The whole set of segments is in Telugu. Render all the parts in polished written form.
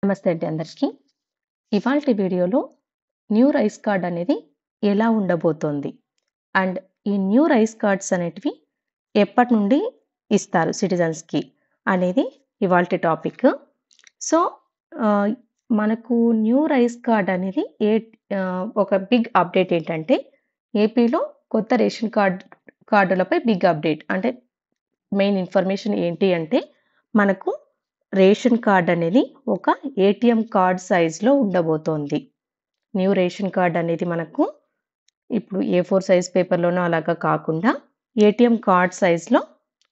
నమస్తే అండి అందరికీ. ఇవాల్టి వీడియోలో న్యూ రైస్ కార్డ్ అనేది ఎలా ఉండబోతోంది? అండ్ ఈ న్యూ రైస్ కార్డ్స్ అనేటివి ఎప్పటి నుండి ఇస్తారు సిటిజన్స్‌కి అనేది ఇవాల్టి టాపిక్. సో, ఆహ్, మనకు న్యూ రైస్ కార్డ్ అనేది ఒక బిగ్ అప్డేట్ ఏంటంటే ఏపీలో కొత్త రేషన్ కార్డులపై బిగ్ అప్డేట్. అంటే మెయిన్ ఇన్ఫర్మేషన్ ఏంటి అంటే మనకు రేషన్ కార్డ్ అనేది ఒక ఏటీఎం కార్డ్ సైజ్‌లో ఉండబోతోంది. న్యూ రేషన్ కార్డ్ అనేది మనకు ఇప్పుడు ఏ4 సైజ్ పేపర్‌లోనో అలాగా కాకుండా ఏటీఎం కార్డ్ సైజ్‌లో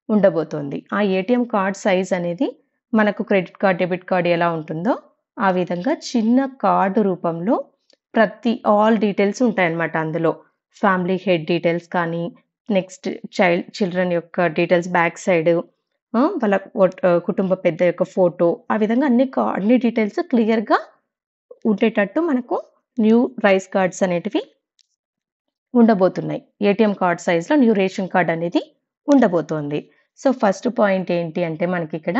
ఉండబోతోంది. ఆ ఏటీఎం కార్డ్ సైజ్ అనేది మనకు క్రెడిట్ కార్డ్, డెబిట్ కార్డ్ ఎలా ఉంటుందో ఆ విధంగా చిన్న కార్డ్ రూపంలో ఆల్ డీటెయిల్స్ ఉంటాయన్నమాట అందులో. ఫ్యామిలీ హెడ్ డీటెయిల్స్ కానీ, నెక్స్ట్ చిల్డ్రన్ యొక్క డీటెయిల్స్ బ్యాక్ సైడ్, వాళ్ళ కుటుంబ పెద్ద యొక్క ఫోటో, ఆ విధంగా అన్ని డీటెయిల్స్ క్లియర్‌గా ఉండేటట్టు మనకు న్యూ రైస్ కార్డ్స్ అనేటివి ఉండబోతున్నాయి. ఏటీఎం కార్డ్ సైజ్‌లో న్యూ రేషన్ కార్డ్ అనేది ఉండబోతోంది. సో, ఫస్ట్ పాయింట్ ఏంటి అంటే మనకిక్కడ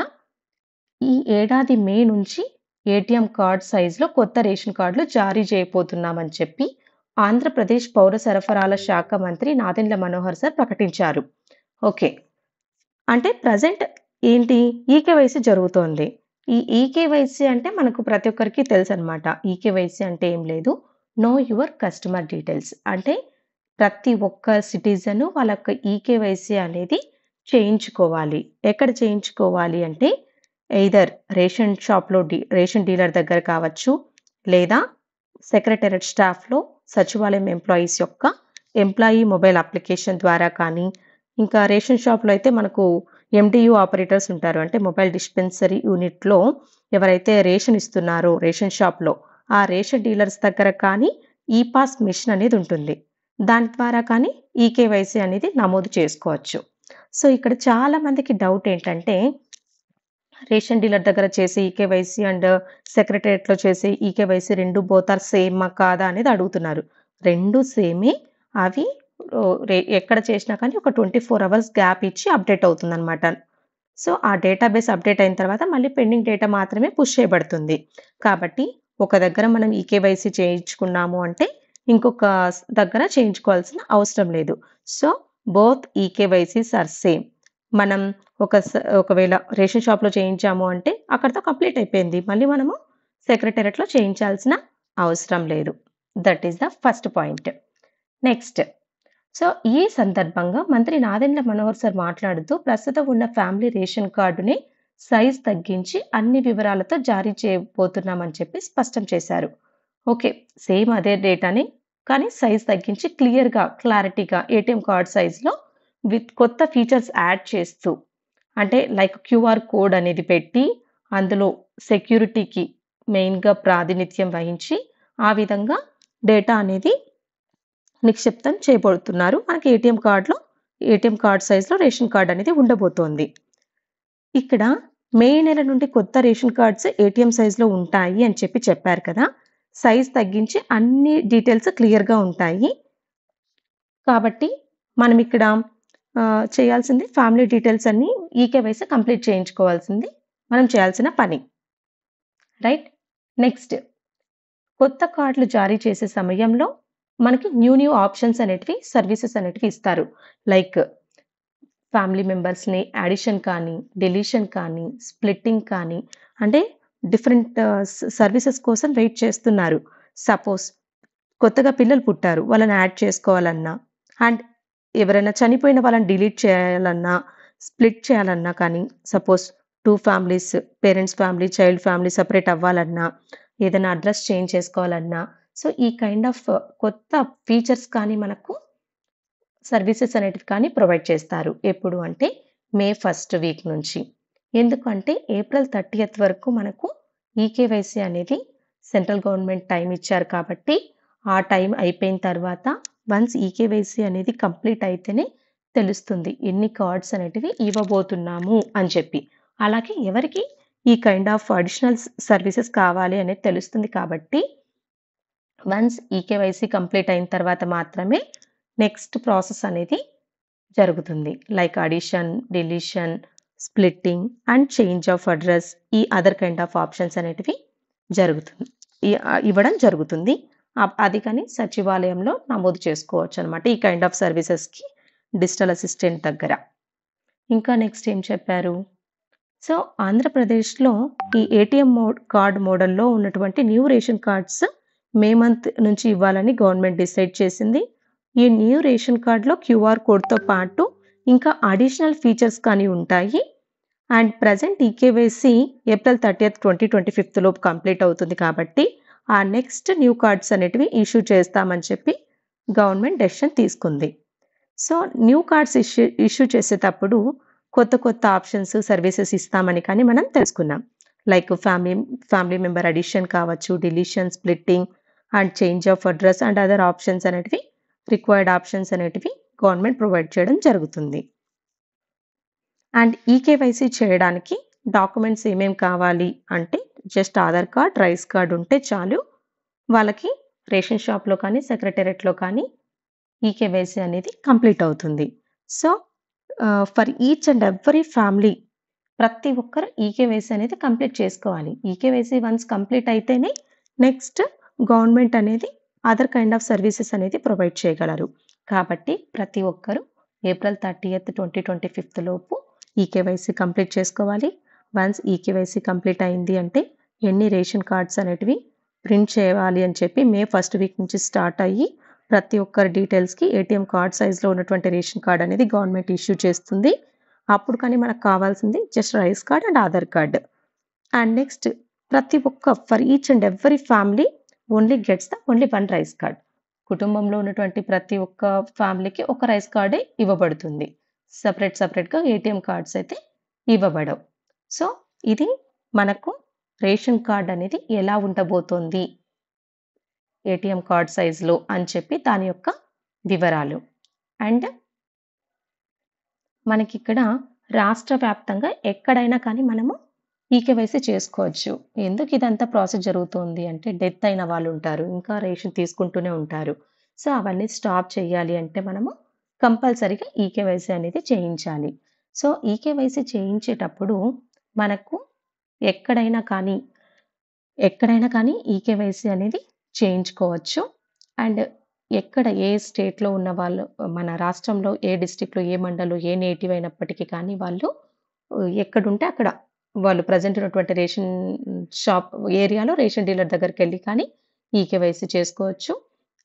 ఈ ఏడాది మే నుంచి ఏటీఎం కార్డ్ సైజ్‌లో కొత్త రేషన్ కార్డులు జారీ చేయబోతున్నామని చెప్పి ఆంధ్రప్రదేశ్ పౌర సరఫరాల శాఖ మంత్రి నాదెండ్ల మనోహర్ సార్ ప్రకటించారు. ఓకే. అంటే ప్రెజెంట్ ఏంటి? ఈకేవైసీ జరుగుతోంది. ఈ ఈకేవైసీ అంటే మనకు ప్రతి ఒక్కరికి తెలుసనమాట. ఈకేవైసీ అంటే ఏం లేదు. Know your customer details. అంటే ప్రతి ఒక్క సిటిజను వాళ్ళ యొక్క ఈకేవైసీ అనేది చేయించుకోవాలి. ఎక్కడ చేయించుకోవాలి అంటే ఎయిదర్ రేషన్ డీలర్ దగ్గర కావచ్చు, లేదా సెక్రటేరియట్ స్టాఫ్‌లో సచివాలయం ఎంప్లాయీస్ యొక్క ఎంప్లాయీ మొబైల్ అప్లికేషన్ ద్వారా కానీ, ఇంకా రేషన్ షాప్‌లో అయితే మనకు ఎండియూ ఆపరేటర్స్ ఉంటారు. అంటే మొబైల్ డిస్పెన్సరీ యూనిట్‌లో ఎవరైతే రేషన్ ఇస్తున్నారో రేషన్ షాప్‌లో, ఆ రేషన్ డీలర్స్ దగ్గర కానీ ఈపాస్ మిషన్ అనేది ఉంటుంది. దాని ద్వారా కానీ ఈకేవైసీ అనేది నమోదు చేసుకోవచ్చు. సో, ఇక్కడ చాలా మందికి డౌట్ ఏంటంటే రేషన్ డీలర్ దగ్గర చేసే ఈకేవైసీ అండ్ సెక్రటేరియట్‌లో చేసే ఈకేవైసీ 2 బోత్ ఆర్ సేమా కాదా అనేది అడుగుతున్నారు. 2 సేమే. అవి ఎక్కడ చేసినా కానీ ఒక 24 అవర్స్ గ్యాప్ ఇచ్చి అప్డేట్ అవుతుందనమాట. సో, ఆ డేటాబేస్ అప్డేట్ అయిన తర్వాత మళ్ళీ పెండింగ్ డేటా మాత్రమే పుష్ చేయబడుతుంది. కాబట్టి ఒక దగ్గర మనం ఈకేవైసీ చేయించుకున్నాము అంటే ఇంకొక దగ్గర చేయించుకోవాల్సిన అవసరం లేదు. So, both eKYCs are same. మనం ఒకవేళ రేషన్ షాప్‌లో చేయించాము అంటే అక్కడితో కంప్లీట్ అయిపోయింది. మళ్ళీ మనము సెక్రటేరియట్‌లో చేయించాల్సిన అవసరం లేదు. That is the first point. Next, so, ఈ సందర్భంగా మంత్రి నాదెండ్ల మనోహర్ సార్ మాట్లాడుతూ ప్రస్తుతం ఉన్న ఫ్యామిలీ రేషన్ కార్డుని సైజ్ తగ్గించి అన్ని వివరాలతో జారీ చేయబోతున్నామని చెప్పి స్పష్టం చేశారు. ఓకే. సేమ్ అదే డేటాని కానీ సైజ్ తగ్గించి క్లారిటీగా ఏటీఎం కార్డ్ సైజ్‌లో విత్ కొత్త ఫీచర్స్ యాడ్ చేస్తూ, అంటే లైక్ క్యూఆర్ కోడ్ అనేది పెట్టి అందులో సెక్యూరిటీకి మెయిన్‌గా ప్రాతినిధ్యం వహించి ఆ విధంగా డేటా అనేది నిక్షిప్తం చేయబోతున్నారు. మనకి ఏటీఎం కార్డ్ సైజ్‌లో రేషన్ కార్డ్ అనేది ఉండబోతోంది. ఇక్కడ మే నెల నుండి కొత్త రేషన్ కార్డ్స్ ఏటీఎం సైజ్‌లో ఉంటాయి అని చెప్పారు కదా! సైజ్ తగ్గించి అన్ని డీటెయిల్స్ క్లియర్‌గా ఉంటాయి. కాబట్టి మనం ఇక్కడ చేయాల్సింది ఫ్యామిలీ డీటెయిల్స్ అన్నీ ఈకేవైసీ కంప్లీట్ చేయించుకోవాల్సింది మనం చేయాల్సిన పని. రైట్? నెక్స్ట్, కొత్త కార్డులు జారీ చేసే సమయంలో మనకి న్యూ ఆప్షన్స్ అనేటివి, సర్వీసెస్ అనేటివి ఇస్తారు. లైక్ ఫ్యామిలీ మెంబర్స్‌ని అడిషన్ కానీ, డిలీషన్ కానీ, స్ప్లిట్టింగ్ కానీ, అంటే డిఫరెంట్ సర్వీసెస్ కోసం వెయిట్ చేస్తున్నారు. సపోజ్ కొత్తగా పిల్లలు పుట్టారు. వాళ్ళని యాడ్ చేసుకోవాలన్నా, అండ్ ఎవరైనా చనిపోయిన వాళ్ళని డిలీట్ చేయాలన్నా, స్ప్లిట్ చేయాలన్నా కానీ, suppose 2 families, parents family, child family separate అవ్వాలన్నా, ఏదైనా అడ్రస్ చేంజ్ చేసుకోవాలన్నా, సో, ఈ కైండ్ ఆఫ్ కొత్త ఫీచర్స్ కానీ మనకు సర్వీసెస్ అనేటివి కానీ ప్రొవైడ్ చేస్తారు. ఎప్పుడు అంటే మే ఫస్ట్ వీక్ నుంచి. ఎందుకంటే ఏప్రిల్ 30th వరకు మనకు ఈకేవైసీ అనేది సెంట్రల్ గవర్నమెంట్ టైమ్ ఇచ్చారు కాబట్టి, ఆ టైం అయిపోయిన తర్వాత వన్స్ ఈకేవైసీ అనేది కంప్లీట్ అయితేనే తెలుస్తుంది. ఎన్ని కార్డ్స్ అనేటివి ఇవ్వబోతున్నాము అని చెప్పి. అలాగే ఎవరికి ఈ కైండ్ ఆఫ్ అడిషనల్ సర్వీసెస్ కావాలి అనేది తెలుస్తుంది కాబట్టి, వన్స్ ఈకేవైసీ కంప్లీట్ అయిన తర్వాత మాత్రమే నెక్స్ట్ ప్రాసెస్ అనేది జరుగుతుంది. Like addition, deletion, splitting and change of address, ఈ అదర్ కైండ్ ఆఫ్ ఆప్షన్స్ అనేటివి జరుగుతుంది. ఇవ్వడం జరుగుతుంది. అది కానీ సచివాలయంలో నమోదు చేసుకోవచ్చనమాట. ఈ కైండ్ ఆఫ్ సర్వీసెస్‌కి డిజిటల్ అసిస్టెంట్ దగ్గర. ఇంకా నెక్స్ట్ ఏం చెప్పారు? సో, ఆంధ్రప్రదేశ్‌లో ఈ ఏటీఎం కార్డ్ మోడల్‌లో ఉన్నటువంటి new ration cards May month నుంచి ఇవ్వాలని గవర్నమెంట్ డిసైడ్ చేసింది. ఈ న్యూ రేషన్ కార్డ్‌లో క్యూఆర్ కోడ్‌తో పాటు ఇంకా అడిషనల్ ఫీచర్స్ కానీ ఉంటాయి. And present eKYC April 30th 2025 లోపు కంప్లీట్ అవుతుంది కాబట్టి, ఆ నెక్స్ట్ న్యూ కార్డ్స్ అనేటివి ఇష్యూ చేస్తామని చెప్పి గవర్నమెంట్ డెసిషన్ తీసుకుంది. సో, న్యూ కార్డ్స్ ఇష్యూ చేసేటప్పుడు కొత్త ఆప్షన్స్, సర్వీసెస్ ఇస్తామని కానీ మనం తెలుసుకున్నాం. లైక్ ఫ్యామిలీ మెంబర్ అడిషన్ కావచ్చు, deletion, splitting and change of address and other options అనేటివి, రిక్వైర్డ్ ఆప్షన్స్ అనేటివి గవర్నమెంట్ ప్రొవైడ్ చేయడం జరుగుతుంది. అండ్ ఈకేవైసీ చేయడానికి డాక్యుమెంట్స్ ఏమేం కావాలి అంటే just Aadhaar card, rice card ఉంటే చాలు. వాళ్ళకి రేషన్ షాప్‌లో కానీ, సెక్రటేరియట్‌లో కానీ ఈకేవైసీ అనేది కంప్లీట్ అవుతుంది. So, for each and every family ప్రతి ఒక్కరు ఈకేవైసీ అనేది కంప్లీట్ చేసుకోవాలి. ఈకేవైసీ వన్స్ కంప్లీట్ అయితేనే నెక్స్ట్ గవర్నమెంట్ అనేది అదర్ కైండ్ ఆఫ్ సర్వీసెస్ అనేది ప్రొవైడ్ చేయగలరు. కాబట్టి ప్రతి ఒక్కరు ఏప్రిల్ 30th 2025 లోపు ఈకేవైసీ కంప్లీట్ చేసుకోవాలి. వన్స్ ఈకేవైసీ కంప్లీట్ అయింది అంటే ఎన్ని రేషన్ కార్డ్స్ అనేటివి ప్రింట్ చేయాలి అని చెప్పి మే ఫస్ట్ వీక్ నుంచి స్టార్ట్ అయ్యి ప్రతి ఒక్కరి డీటెయిల్స్‌కి ఏటీఎం కార్డ్ సైజ్‌లో ఉన్నటువంటి రేషన్ కార్డ్ అనేది గవర్నమెంట్ ఇష్యూ చేస్తుంది. అప్పుడు కానీ మనకు కావాల్సింది just rice card and Aadhaar card. And next ప్రతి ఒక్క for each and every family only gets the only one rice card. కుటుంబంలో ఉన్నటువంటి ప్రతి ఒక్క ఫ్యామిలీకి ఒక రైస్ కార్డే ఇవ్వబడుతుంది. సెపరేట్‌గా ఏటీఎం కార్డ్స్ అయితే ఇవ్వబడవు. సో, ఇది మనకు రేషన్ కార్డ్ అనేది ఎలా ఉండబోతోంది ఏటీఎం కార్డ్ సైజ్‌లో అని చెప్పి దాని యొక్క వివరాలు. అండ్ మనకిక్కడ రాష్ట్ర వ్యాప్తంగా ఎక్కడైనా కానీ మనము ఈకేవైసీ చేసుకోవచ్చు. ఎందుకు ఇదంతా ప్రాసెస్ జరుగుతోంది అంటే డెత్ అయిన వాళ్ళు ఉంటారు. ఇంకా రేషన్ తీసుకుంటూనే ఉంటారు. సో, అవన్నీ స్టాప్ చేయాలి అంటే మనము కంపల్సరీగా ఈకేవైసీ అనేది చేయించాలి. సో, ఈకేవైసీ చేయించేటప్పుడు మనకు ఎక్కడైనా కానీ ఈకేవైసీ అనేది చేయించుకోవచ్చు. అండ్ ఏ స్టేట్‌లో ఉన్న వాళ్ళు మన రాష్ట్రంలో ఏ డిస్ట్రిక్ట్‌లో, ఏ మండలం, ఏ నేటివ్ అయినప్పటికీ కానీ వాళ్ళు ఎక్కడుంటే అక్కడ వాళ్ళు ప్రెజెంట్ ఉన్నటువంటి రేషన్ షాప్ ఏరియాలో రేషన్ డీలర్ దగ్గరికెళ్ళి కానీ ఈకేవైసీ చేసుకోవచ్చు.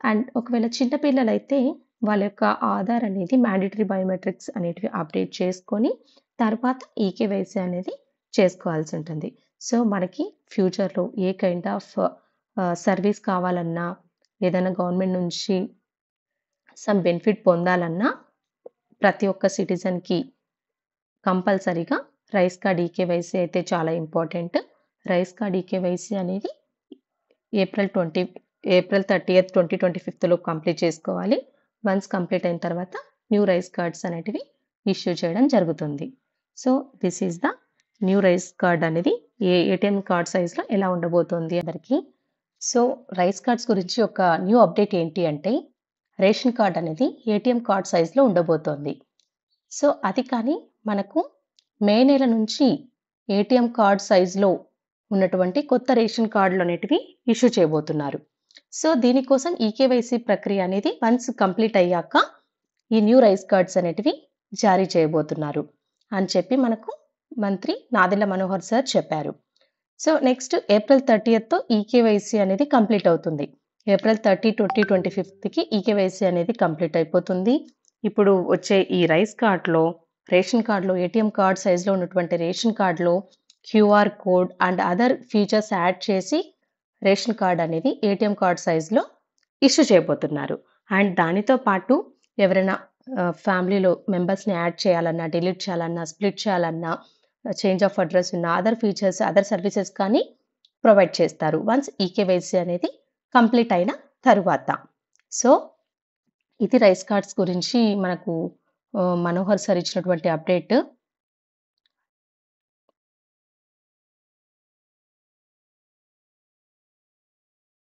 అండ్ ఒకవేళ చిన్న పిల్లలైతే వాళ్ళ యొక్క ఆధార్ అనేది మ్యాండేటరీ బయోమెట్రిక్స్ అనేటివి అప్డేట్ చేసుకొని తర్వాత ఈకేవైసీ అనేది చేసుకోవాల్సి ఉంటుంది. సో, మనకి ఫ్యూచర్‌లో ఏ కైండ్ ఆఫ్ సర్వీస్ కావాలన్నా, ఏదైనా గవర్నమెంట్ నుంచి సమ్ బెనిఫిట్ పొందాలన్నా ప్రతి ఒక్క సిటిజన్‌కి కంపల్సరీగా రైస్ కార్డ్ ఈకేవైసీ అయితే చాలా ఇంపార్టెంట్. రైస్ కార్డ్ ఈకేవైసీ అనేది ఏప్రిల్ 30th 2025 లోపు కంప్లీట్ చేసుకోవాలి. వన్స్ కంప్లీట్ అయిన తర్వాత న్యూ రైస్ కార్డ్స్ అనేటివి ఇష్యూ చేయడం జరుగుతుంది. So, this is the new rice card అనేది ఏటీఎం కార్డ్ సైజ్‌లో ఎలా ఉండబోతోంది అందరికీ. సో, రైస్ కార్డ్స్ గురించి ఒక న్యూ అప్డేట్ ఏంటి అంటే రేషన్ కార్డ్ అనేది ఏటీఎం కార్డ్ సైజ్‌లో ఉండబోతోంది. సో, అది కానీ మనకు మే నెల నుంచి ఏటీఎం కార్డ్ సైజ్‌లో ఉన్నటువంటి కొత్త రేషన్ కార్డులు అనేటివి ఇష్యూ చేయబోతున్నారు. సో, దీనికోసం ఈకేవైసీ ప్రక్రియ అనేది వన్స్ కంప్లీట్ అయ్యాక ఈ న్యూ రైస్ కార్డ్స్ అనేటివి జారీ చేయబోతున్నారు అని చెప్పి మనకు మంత్రి నాదెళ్ల మనోహర్ సార్ చెప్పారు. So, next April 30th eKYC అనేది కంప్లీట్ అవుతుంది. ఏప్రిల్ 30, 2025కి ఈకేవైసీ అనేది కంప్లీట్ అయిపోతుంది. ఇప్పుడు వచ్చే ఈ రేషన్ కార్డ్‌లో ఏటీఎం కార్డ్ సైజ్‌లో ఉన్నటువంటి రేషన్ కార్డ్‌లో QR code and other features add చేసి రేషన్ కార్డ్ అనేది ఏటీఎం కార్డ్ సైజ్‌లో ఇష్యూ చేయబోతున్నారు. అండ్ దానితో పాటు ఎవరైనా ఫ్యామిలీలో మెంబర్స్‌ని యాడ్ చేయాలన్నా, డిలీట్ చేయాలన్నా, స్ప్లిట్ చేయాలన్నా, చేంజ్ ఆఫ్ అడ్రస్ ఉన్న అదర్ ఫీచర్స్, అదర్ సర్వీసెస్ కానీ ప్రొవైడ్ చేస్తారు. వన్స్ ఈకేవైసీ అనేది కంప్లీట్ అయిన తరువాత. సో, ఇది రైస్ కార్డ్స్ గురించి మనకు మనోహర్ సార్ ఇచ్చినటువంటి అప్డేట్.